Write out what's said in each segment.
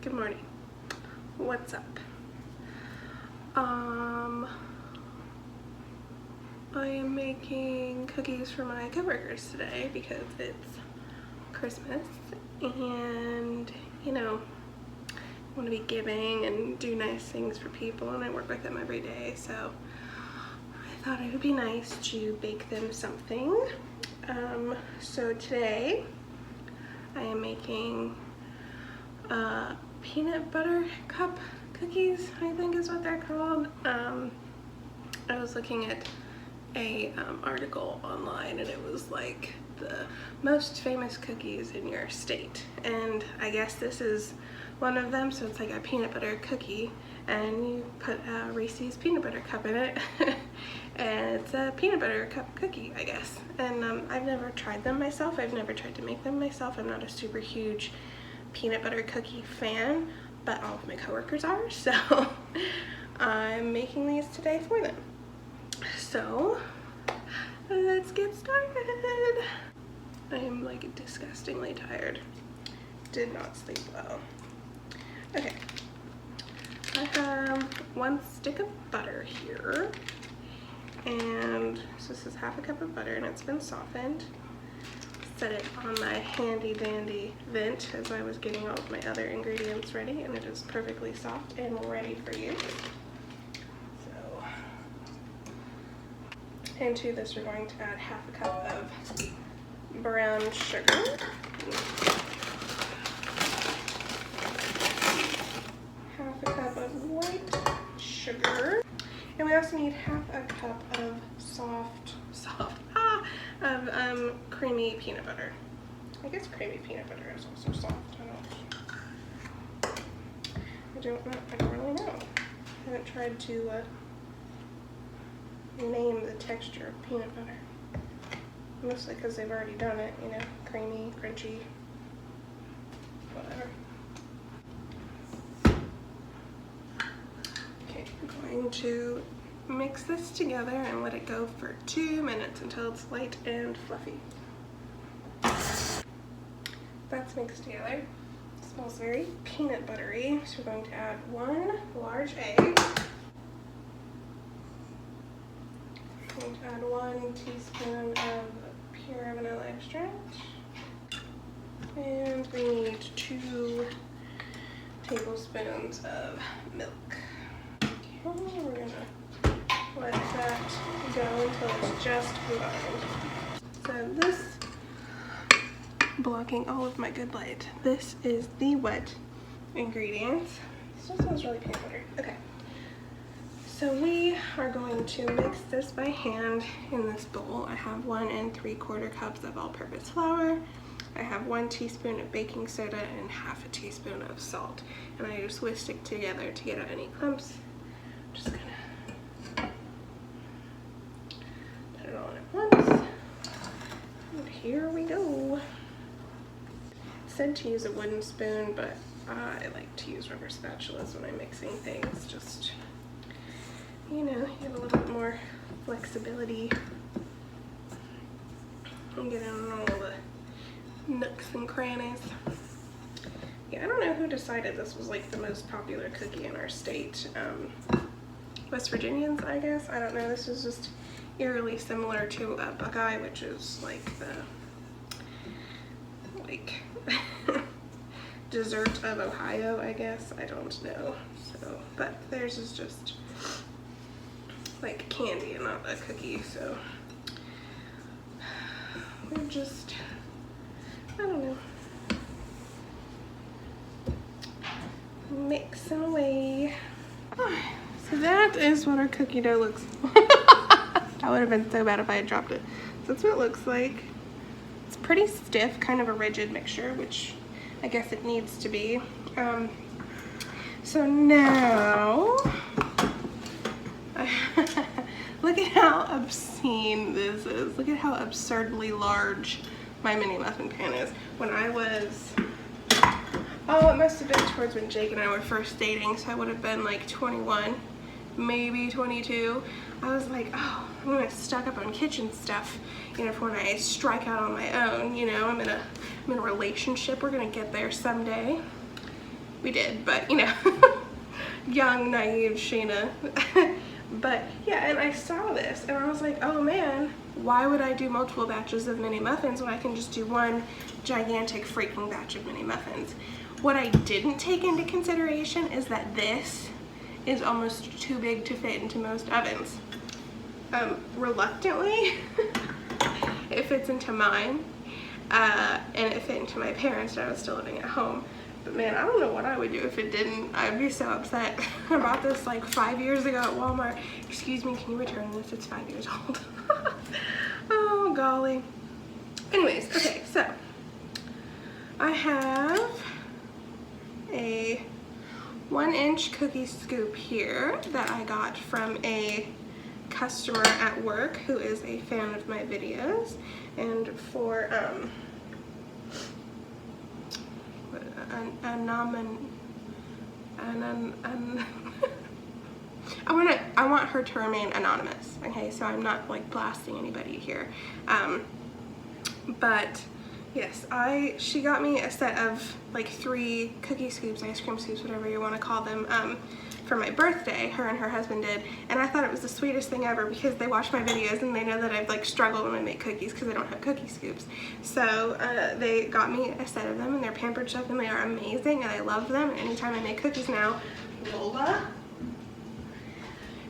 Good morning. What's up? I am making cookies for my coworkers today because it's Christmas and, you know, I want to be giving and do nice things for people, and I work with them every day, so I thought it would be nice to bake them something. So today I am making peanut butter cup cookies, I think is what they're called. I was looking at a article online, and it was like the most famous cookies in your state, and I guess this is one of them. So it's like a peanut butter cookie, and you put a Reese's peanut butter cup in it and it's a peanut butter cup cookie, I guess. And I've never tried them myself. I've never tried to make them myself. I'm not a super huge peanut butter cookie fan, but all of my coworkers are, so I'm making these today for them. So let's get started. I am like disgustingly tired. Did not sleep well. Okay, I have 1 stick of butter here, and so this is half a cup of butter, and it's been softened. Set it on my handy dandy vent as I was getting all of my other ingredients ready, and it is perfectly soft and ready for use. So into this we're going to add half a cup of brown sugar, half a cup of white sugar, and we also need half a cup of creamy peanut butter. I guess creamy peanut butter is also soft. I don't really know. I haven't tried to name the texture of peanut butter. Mostly because they've already done it, you know, creamy, crunchy, whatever. Okay, I'm going to mix this together and let it go for 2 minutes until it's light and fluffy. That's mixed together. It smells very peanut buttery. So we're going to add 1 large egg. I'm going to add 1 teaspoon of pure vanilla extract. And we need 2 tablespoons of milk. Okay, we're gonna let that go until it's just combined. So this, blocking all of my good light, this is the wet ingredients. Still smells really peanut buttery. Okay. So we are going to mix this by hand in this bowl. I have 1 3/4 cups of all-purpose flour. I have 1 teaspoon of baking soda and half a teaspoon of salt. And I just whisk it together to get out any clumps. I'm just gonna put it all in at once. And here we go. It said to use a wooden spoon, but I like to use rubber spatulas when I'm mixing things. Just, you know, you have a little bit more flexibility and get in all the nooks and crannies. Yeah, I don't know who decided this was like the most popular cookie in our state. West Virginians, I guess. I don't know. This is just eerily similar to a Buckeye, which is like the dessert of Ohio, I guess. I don't know. So, but theirs is just like candy and not a cookie, so we're just, I don't know, mixing away. So that is what our cookie dough looks like. That would have been so bad if I had dropped it. So that's what it looks like. It's pretty stiff, kind of a rigid mixture, which I guess it needs to be. So now, look at how obscene this is. Look at how absurdly large my mini muffin pan is. When I was, oh, it must have been towards when Jake and I were first dating, so I would have been like 21, maybe 22. I was like, oh, I'm gonna stock up on kitchen stuff, you know, for when I strike out on my own. You know, I'm in a relationship. We're gonna get there someday. we did, but you know, young, naive Sheena. But yeah, and I saw this and I was like, oh man, why would I do multiple batches of mini muffins when I can just do one gigantic freaking batch of mini muffins? What I didn't take into consideration is that this is almost too big to fit into most ovens. Reluctantly, it fits into mine, and it fit into my parents when I was still living at home. But man, I don't know what I would do if it didn't. I'd be so upset. I bought this like 5 years ago at Walmart. Excuse me, can you return this? It's 5 years old. Oh, golly. Anyways, okay, so I have a 1-inch cookie scoop here that I got from a customer at work who is a fan of my videos, and for I want her to remain anonymous, okay, so I'm not like blasting anybody here, but yes, she got me a set of like 3 cookie scoops, ice cream scoops, whatever you want to call them, for my birthday. Her and her husband did, and I thought it was the sweetest thing ever because they watch my videos and they know that I've like struggled when I make cookies because I don't have cookie scoops. So they got me a set of them, and they're pampered chef and they are amazing and I love them. And anytime I make cookies now,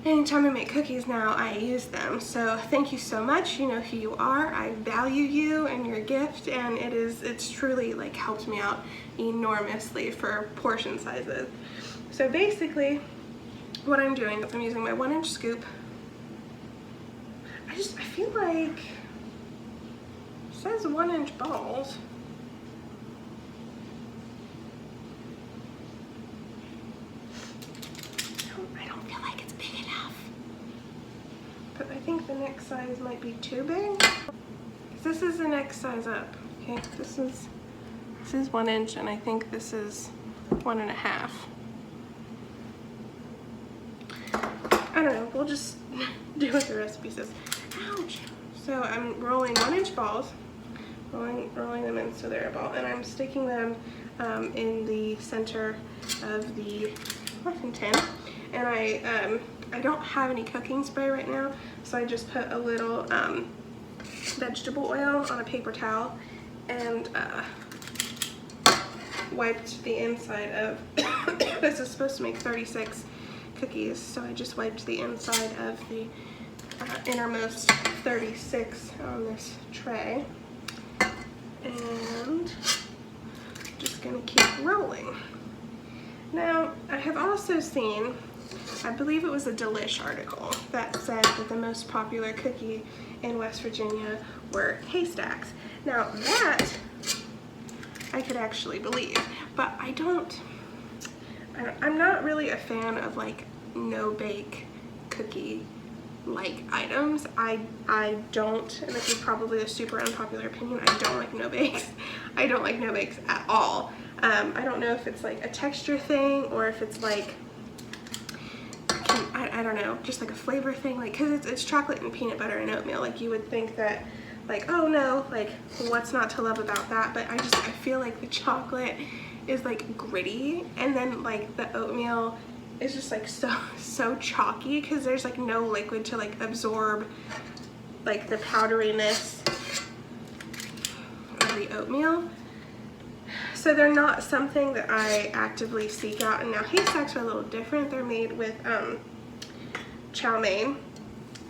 I use them. So thank you so much. You know who you are. I value you and your gift, and it's truly like helped me out enormously for portion sizes. So basically what I'm doing is I'm using my 1-inch scoop. I feel like it says 1-inch balls. I don't feel like it's big enough. But I think the next size might be too big. This is the next size up. Okay, this is 1 inch, and I think this is 1.5. I don't know, we'll just do what the recipe says. Ouch! So I'm rolling 1-inch balls, rolling them into their ball, and I'm sticking them in the center of the muffin tin. And I don't have any cooking spray right now, so I just put a little vegetable oil on a paper towel and wiped the inside of, this is supposed to make 36 cookies, so I just wiped the inside of the innermost 36 on this tray, and just gonna keep rolling. Now, I have also seen, I believe it was a Delish article that said that the most popular cookie in West Virginia were haystacks. Now that I could actually believe, but I'm not really a fan of like no-bake cookie like items. I don't, and this is probably a super unpopular opinion, I don't like no-bakes. I don't like no-bakes at all. I don't know if it's like a texture thing or if it's like, I don't know, just like a flavor thing, like, cause it's chocolate and peanut butter and oatmeal. Like you would think that like, oh no, like what's not to love about that? But I feel like the chocolate is like gritty, and then like the oatmeal is just like so chalky because there's like no liquid to like absorb like the powderiness of the oatmeal. So they're not something that I actively seek out. And now haystacks are a little different. They're made with chow mein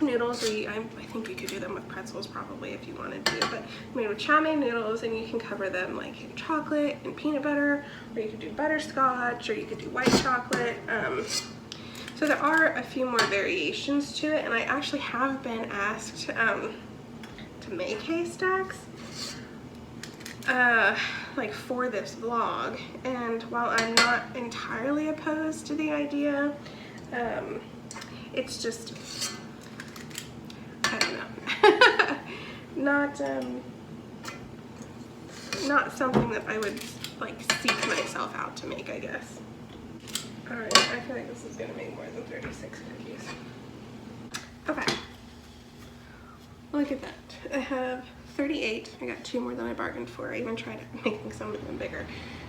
noodles, or I think you could do them with pretzels probably if you wanted to, but made with chow mein noodles, and you can cover them like in chocolate and peanut butter, or you could do butterscotch, or you could do white chocolate. So there are a few more variations to it, and I actually have been asked to make haystacks like for this vlog, and while I'm not entirely opposed to the idea, it's just, I don't know, not something that I would like seek myself out to make, I guess. Alright, I feel like this is gonna make more than 36 cookies. Okay, look at that. I have 38. I got 2 more than I bargained for. I even tried making some of them bigger.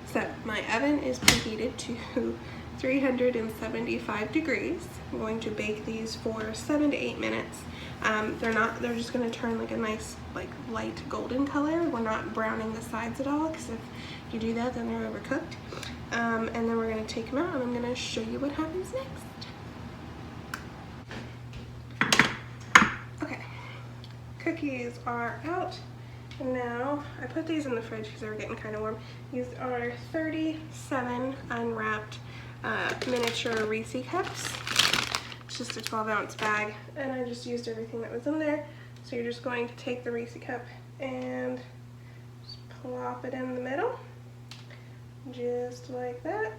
So my oven is preheated to 375 degrees. I'm going to bake these for 7 to 8 minutes. They're just gonna turn like a nice like light golden color. We're not browning the sides at all, because if you do that then they're overcooked. And then we're gonna take them out and I'm gonna show you what happens next. Okay, cookies are out. And now I put these in the fridge because they were getting kind of warm. These are 37 unwrapped miniature Reese cups. It's just a 12-ounce bag, and I just used everything that was in there. So you're just going to take the Reese cup and just plop it in the middle, just like that.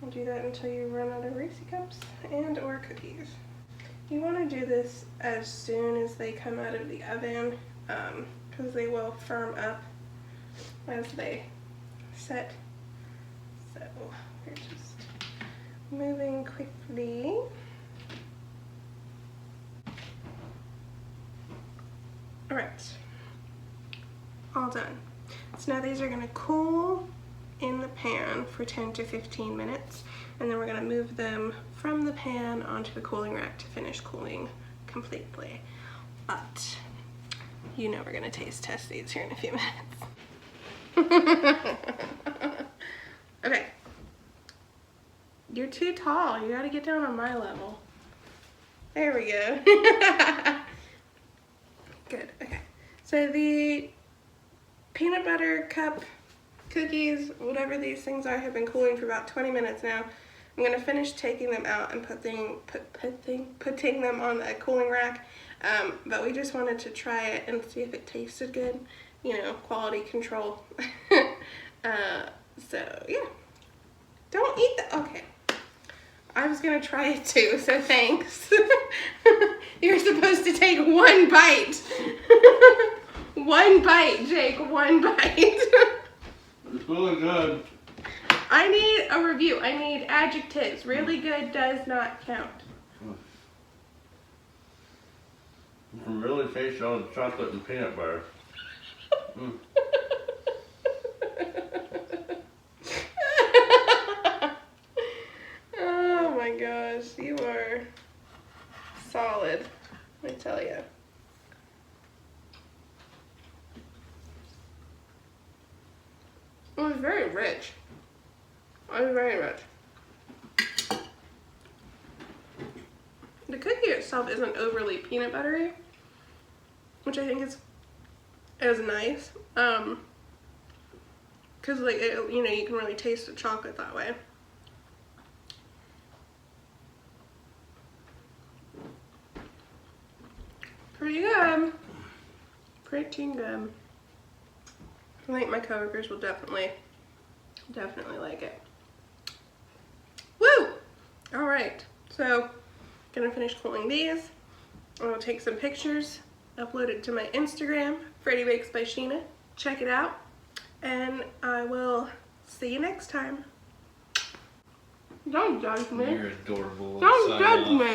And do that until you run out of Reese cups and or cookies. You want to do this as soon as they come out of the oven, because they will firm up as they set. So we're just moving quickly. Alright, all done. So now these are going to cool in the pan for 10 to 15 minutes, and then we're going to move them from the pan onto the cooling rack to finish cooling completely. But you know we're going to taste test these here in a few minutes. Okay. You're too tall. You got to get down on my level. There we go. Good. Okay. So the peanut butter cup cookies, whatever these things are, have been cooling for about 20 minutes now. I'm going to finish taking them out and putting them on a cooling rack. But we just wanted to try it and see if it tasted good. You know, quality control. So, yeah. Don't eat the... Okay. I was going to try it too, so thanks. You're supposed to take one bite. One bite, Jake. One bite. It's really good. I need a review. I need adjectives. Really good does not count. You can really taste all the chocolate and peanut butter. Oh my gosh, you are solid, let me tell you. It was very rich. It was very rich. The cookie itself isn't overly peanut buttery, which I think is nice. Cause like you know, you can really taste the chocolate that way. Pretty good. Pretty good. I think my coworkers will definitely like it. Woo! Alright, so gonna finish cooling these. I'm gonna take some pictures, upload it to my Instagram, Freddie Bakes by Sheena. Check it out, and I will see you next time. Don't judge me. You're adorable. Don't judge me.